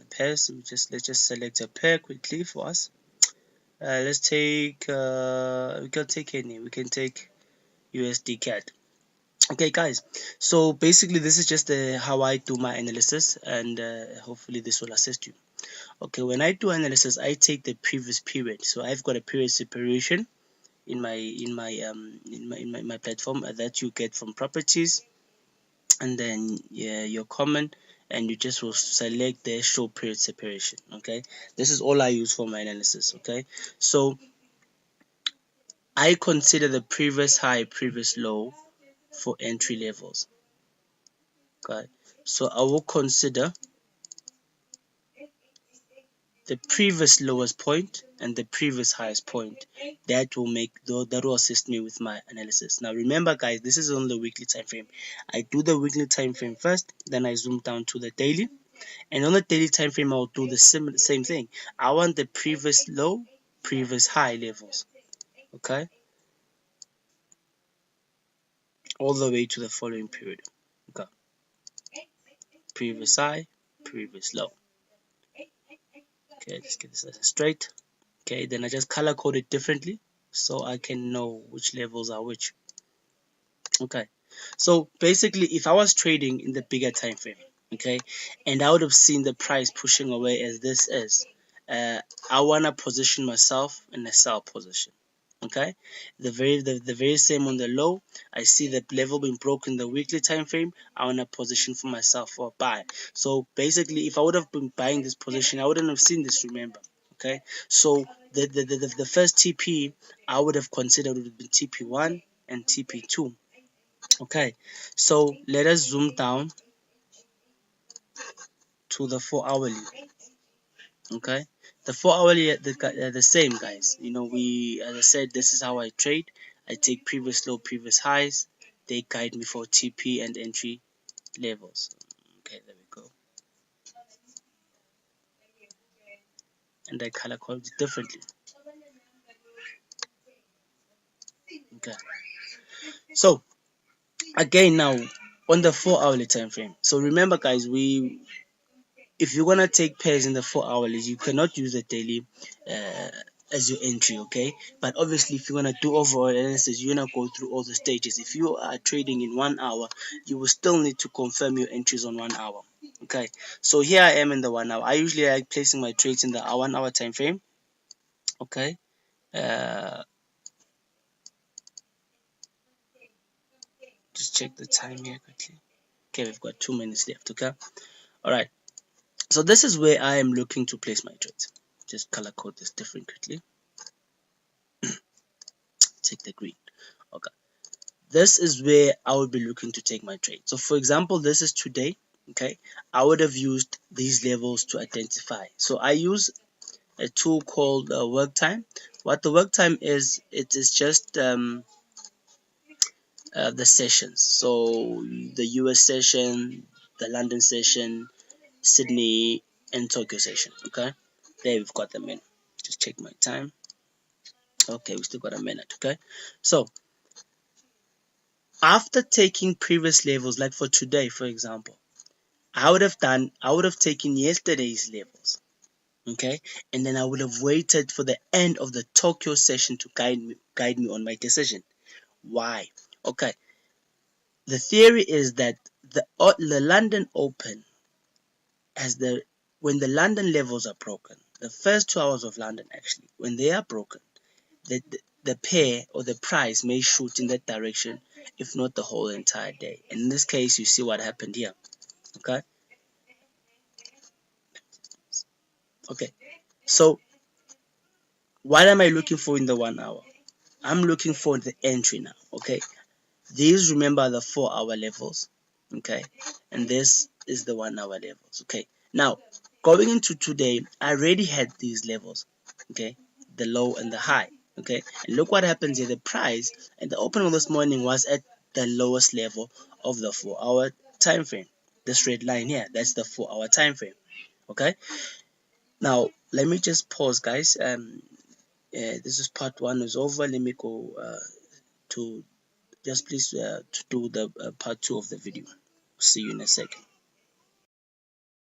pairs. Let's just select a pair quickly for us. Let's take we can take any. We can take USD CAD. Okay, guys. So basically, this is just how I do my analysis, and hopefully this will assist you. Okay, when I do analysis, I take the previous period. So I've got a period separation in my platform that you get from properties, and then your common, and you just will select the show period separation. Okay, this is all I use for my analysis. Okay, so I consider the previous high, previous low for entry levels. Okay, so I will consider the previous lowest point and the previous highest point. That will assist me with my analysis. Now remember, guys, this is on the weekly time frame. I do the weekly time frame first, then I zoom down to the daily, and on the daily time frame I'll do the same thing. I want the previous low, previous high levels. Okay, all the way to the following period. Okay, previous high, previous low. Okay, let's get this straight. Okay, then I just color code it differently so I can know which levels are which. Okay, so basically if I was trading in the bigger time frame, okay, and I would have seen the price pushing away as this is, I want to position myself in a sell position. Okay, the very same on the low. I see the level being broken in the weekly time frame. I want to position for myself for a buy. So basically if I would have been buying this position, I wouldn't have seen this, remember. Okay, so the first TP I would have considered would have been TP1 and TP2. Okay, so let us zoom down to the 4-hourly. Okay, the 4-hourly the same, guys. You know, as I said, this is how I trade. I take previous low, previous highs. They guide me for TP and entry levels. Okay, there we go. And I color code it differently. Okay, so again now on the 4-hourly time frame. So remember, guys, if you're gonna take pairs in the 4-hourly, you cannot use the daily as your entry. Okay, but obviously if you're gonna do overall analysis, you're gonna go through all the stages. If you are trading in 1 hour, you will still need to confirm your entries on 1 hour. Okay, so here I am in the 1 hour. I usually like placing my trades in the 1 hour time frame. Okay, just check the time here quickly. Okay, we've got 2 minutes left. Okay, all right, so this is where I am looking to place my trades. Just color code this different quickly. Take the green. Okay, this is where I would be looking to take my trade. So for example, this is today. Okay, I would have used these levels to identify. So I use a tool called work time. What the work time is, it is just the sessions. So the US session, the London session, Sydney and Tokyo session. Okay, there we've got them in. Just check my time. Okay, we still got a minute. Okay, so after taking previous levels, like for today, for example, I would have taken yesterday's levels, okay, and then I would have waited for the end of the Tokyo session to guide me on my decision. Why? Okay, the theory is that the London Open when the London levels are broken, the first 2 hours of London actually, when they are broken, the pair or the price may shoot in that direction, if not the whole entire day. And in this case, you see what happened here. Okay. Okay. So what am I looking for in the 1 hour? I'm looking for the entry now. Okay. These, remember, the 4-hour levels. Okay. And this is the 1 hour levels. Okay. Now, going into today, I already had these levels. Okay. The low and the high. Okay, and look what happens here. The price and the opening this morning was at the lowest level of the 4-hour time frame. This red line here, that's the 4-hour time frame. Okay, now let me just pause, guys. This is part 1 is over. Let me go to just please to do the part 2 of the video. See you in a second.